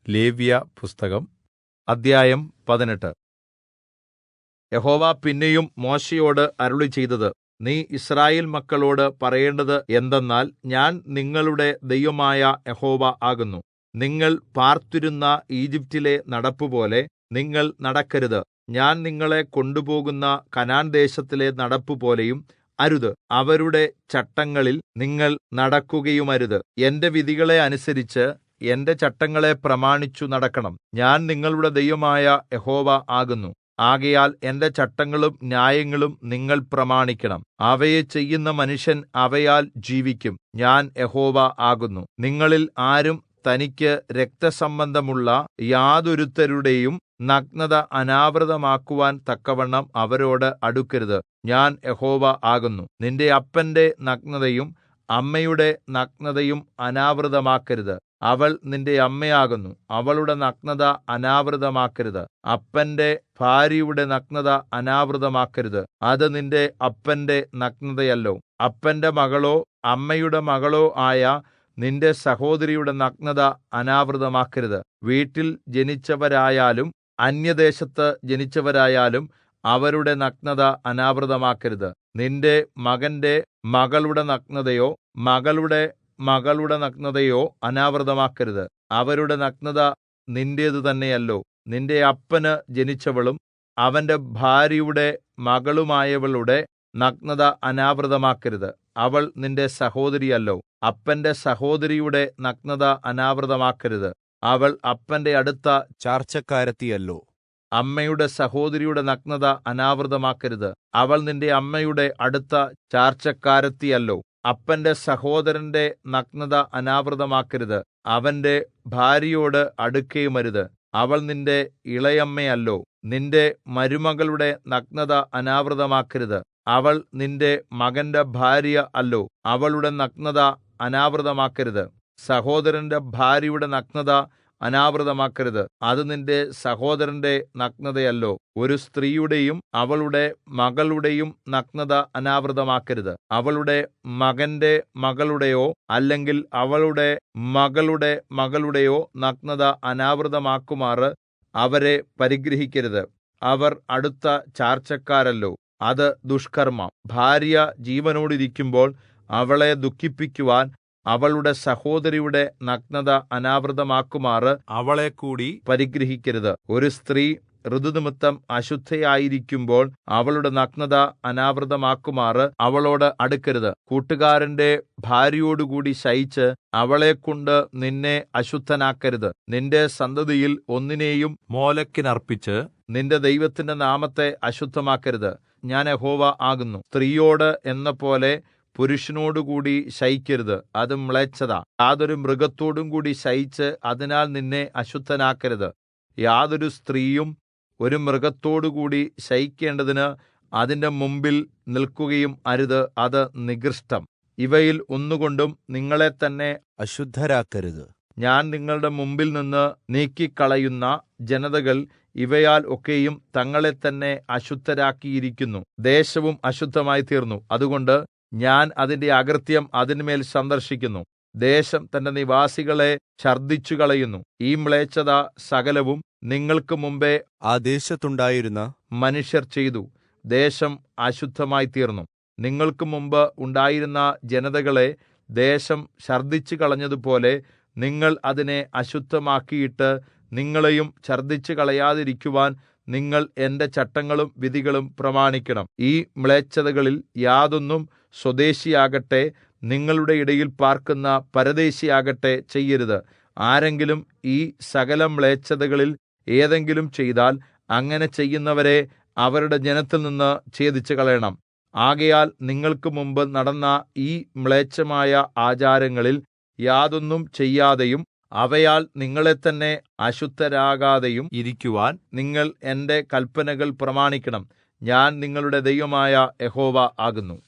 ലേവ്യപുസ്തകം അദ്ധ്യായം 18. യഹോവ പിന്നെയും മോശെയോട് അരുളിച്ചെയ്തത്, നീ യിസ്രായേൽ മക്കളോട് പറയേണ്ടത് എന്തെന്നാൽ, ഞാൻ നിങ്ങളുടെ ദൈവമായ യഹോവ ആകുന്നു. നിങ്ങൾ പാർത്തിരുന്ന ഈജിപ്റ്റിലെ നടപ്പുപോലെ നിങ്ങൾ നടക്കരുത്. ഞാൻ നിങ്ങളെ കൊണ്ടുപോകുന്ന കനാൻദേശത്തിലെ നടപ്പുപോലെയും അരുത്. അവരുടെ ചട്ടങ്ങളിൽ നിങ്ങൾ നടക്കുകയുമരുത്. എന്റെ വിധികളെ അനുസരിച്ച് എന്റെ ചട്ടങ്ങളെ പ്രമാണിച്ചു നടക്കണം. ഞാൻ നിങ്ങളുടെ ദൈവമായ യഹോവ ആകുന്നു. ആകയാൽ എന്റെ ചട്ടങ്ങളും ന്യായങ്ങളും നിങ്ങൾ പ്രമാണിക്കണം. അവയെ ചെയ്യുന്ന മനുഷ്യൻ അവയാൽ ജീവിക്കും. ഞാൻ യഹോവ ആകുന്നു. നിങ്ങളിൽ ആരും തനിക്ക് രക്തസംബന്ധമുള്ള യാതൊരുത്തരുടെയും നഗ്നത അനാവൃതമാക്കുവാൻ തക്കവണ്ണം അവരോട് അടുക്കരുത്. ഞാൻ യഹോവ ആകുന്നു. നിന്റെ അപ്പന്റെ നഗ്നതയും അമ്മയുടെ നഗ്നതയും അനാവൃതമാക്കരുത്. അവൾ നിന്റെ അമ്മയാകുന്നു. അവളുടെ നഗ്നത അനാവൃതമാക്കരുത്. അപ്പന്റെ ഭാര്യയുടെ നഗ്നത അനാവൃതമാക്കരുത്. അത് നിന്റെ അപ്പന്റെ നഗ്നതയല്ലോ. അപ്പന്റെ മകളോ അമ്മയുടെ മകളോ ആയ നിന്റെ സഹോദരിയുടെ നഗ്നത അനാവൃതമാക്കരുത്. വീട്ടിൽ ജനിച്ചവരായാലും അന്യദേശത്ത് ജനിച്ചവരായാലും അവരുടെ നഗ്നത അനാവൃതമാക്കരുത്. നിന്റെ മകന്റെ മകളുടെ നഗ്നതയോ മകളുടെ മകളുടെ നഗ്നതയോ അനാവൃതമാക്കരുത്. അവരുടെ നഗ്നത നിന്റേതു തന്നെയല്ലോ. നിന്റെ അപ്പന് ജനിച്ചവളും അവന്റെ ഭാര്യയുടെ മകളുമായവളുടെ നഗ്നത അനാവൃതമാക്കരുത്. അവൾ നിന്റെ സഹോദരിയല്ലോ. അപ്പന്റെ സഹോദരിയുടെ നഗ്നത അനാവൃതമാക്കരുത്. അവൾ അപ്പന്റെ അടുത്ത ചാർച്ചക്കാരത്തിയല്ലോ. അമ്മയുടെ സഹോദരിയുടെ നഗ്നത അനാവൃതമാക്കരുത്. അവൾ നിന്റെ അമ്മയുടെ അടുത്ത ചാർച്ചക്കാരത്തിയല്ലോ. അപ്പന്റെ സഹോദരന്റെ നഗ്നത അനാവൃതമാക്കരുത്. അവന്റെ ഭാര്യയോട് അടുക്കയുമരുത്. അവൾ നിന്റെ ഇളയമ്മയല്ലോ. നിന്റെ മരുമകളുടെ നഗ്നത അനാവൃതമാക്കരുത്. അവൾ നിന്റെ മകന്റെ ഭാര്യ അല്ലോ. അവളുടെ നഗ്നത അനാവൃതമാക്കരുത്. സഹോദരന്റെ ഭാര്യയുടെ നഗ്നത അനാവൃതമാക്കരുത്. അത് നിന്റെ സഹോദരന്റെ നഗ്നതയല്ലോ. ഒരു സ്ത്രീയുടെയും അവളുടെ മകളുടെയും നഗ്നത അനാവൃതമാക്കരുത്. അവളുടെ മകന്റെ മകളുടെയോ അല്ലെങ്കിൽ അവളുടെ മകളുടെ മകളുടെയോ നഗ്നത അനാവൃതമാക്കുമാറ് അവരെ പരിഗ്രഹിക്കരുത്. അവർ അടുത്ത ചാർച്ചക്കാരല്ലോ. അത് ദുഷ്കർമ്മം. ഭാര്യ ജീവനോടിരിക്കുമ്പോൾ അവളെ ദുഃഖിപ്പിക്കുവാൻ അവളുടെ സഹോദരിയുടെ നഗ്നത അനാവൃതമാക്കുമാറ് അവളെ കൂടി പരിഗ്രഹിക്കരുത്. ഒരു സ്ത്രീ ഋതുനിമിത്തം അശുദ്ധയായിരിക്കുമ്പോൾ അവളുടെ നഗ്നത അനാവൃതമാക്കുമാറ് അവളോട് അടുക്കരുത്. കൂട്ടുകാരന്റെ ഭാര്യയോടുകൂടി ശയിച്ച് അവളെക്കൊണ്ട് നിന്നെ അശുദ്ധനാക്കരുത്. നിന്റെ സന്തതിയിൽ ഒന്നിനെയും മോലെക്കിനർപ്പിച്ച് നിന്റെ ദൈവത്തിന്റെ നാമത്തെ അശുദ്ധമാക്കരുത്. ഞാൻ യഹോവ ആകുന്നു. സ്ത്രീയോട് എന്നപോലെ പുരുഷനോടുകൂടി ശയിക്കരുത്. അത് മ്ലേച്ഛത. യാതൊരു മൃഗത്തോടും കൂടി ശയിച്ച് അതിനാൽ നിന്നെ അശുദ്ധനാക്കരുത്. യാതൊരു സ്ത്രീയും ഒരു മൃഗത്തോടുകൂടി ശയിക്കേണ്ടതിന് അതിന്റെ മുമ്പിൽ നിൽക്കുകയും അരുത്. അത് നികൃഷ്ടം. ഇവയിൽ ഒന്നുകൊണ്ടും നിങ്ങളെ തന്നെ അശുദ്ധരാക്കരുത്. ഞാൻ നിങ്ങളുടെ മുമ്പിൽ നിന്ന് നീക്കിക്കളയുന്ന ജനതകൾ ഇവയാൽ ഒക്കെയും തങ്ങളെ തന്നെ അശുദ്ധരാക്കിയിരിക്കുന്നു. ദേശവും അശുദ്ധമായി തീർന്നു. അതുകൊണ്ട് ഞാൻ അതിന്റെ അകൃത്യം അതിന്മേൽ സന്ദർശിക്കുന്നു. ദേശം തന്റെ നിവാസികളെ ഛർദ്ദിച്ചു കളയുന്നു. ഈ മ്ലേച്ഛത സകലവും നിങ്ങൾക്ക് മുമ്പേ ആ ദേശത്തുണ്ടായിരുന്ന മനുഷ്യർ ചെയ്തു. ദേശം അശുദ്ധമായി തീർന്നു. നിങ്ങൾക്ക് മുമ്പ് ഉണ്ടായിരുന്ന ജനതകളെ ദേശം ഛർദ്ദിച്ചു കളഞ്ഞതുപോലെ നിങ്ങൾ അതിനെ അശുദ്ധമാക്കിയിട്ട് നിങ്ങളെയും ഛർദ്ദിച്ചു കളയാതിരിക്കുവാൻ നിങ്ങൾ എന്റെ ചട്ടങ്ങളും വിധികളും പ്രമാണിക്കണം. ഈ മ്ലേച്ഛതകളിൽ യാതൊന്നും സ്വദേശിയാകട്ടെ നിങ്ങളുടെ ഇടയിൽ പാർക്കുന്ന പരദേശിയാകട്ടെ ചെയ്യരുത്. ആരെങ്കിലും ഈ സകല മ്ലേച്ഛതകളിൽ ഏതെങ്കിലും ചെയ്താൽ അങ്ങനെ ചെയ്യുന്നവരെ അവരുടെ ജനത്തിൽ നിന്ന് ഛേദിച്ചു കളയണം. ആകയാൽ നിങ്ങൾക്ക് മുമ്പ് നടന്ന ഈ മ്ലേച്ഛമായ ആചാരങ്ങളിൽ യാതൊന്നും ചെയ്യാതെയും അവയാൽ നിങ്ങളെ തന്നെ അശുദ്ധരാകാതെയും ഇരിക്കുവാൻ നിങ്ങൾ എന്റെ കല്പനകൾ പ്രമാണിക്കണം. ഞാൻ നിങ്ങളുടെ ദൈവമായ യഹോവ ആകുന്നു.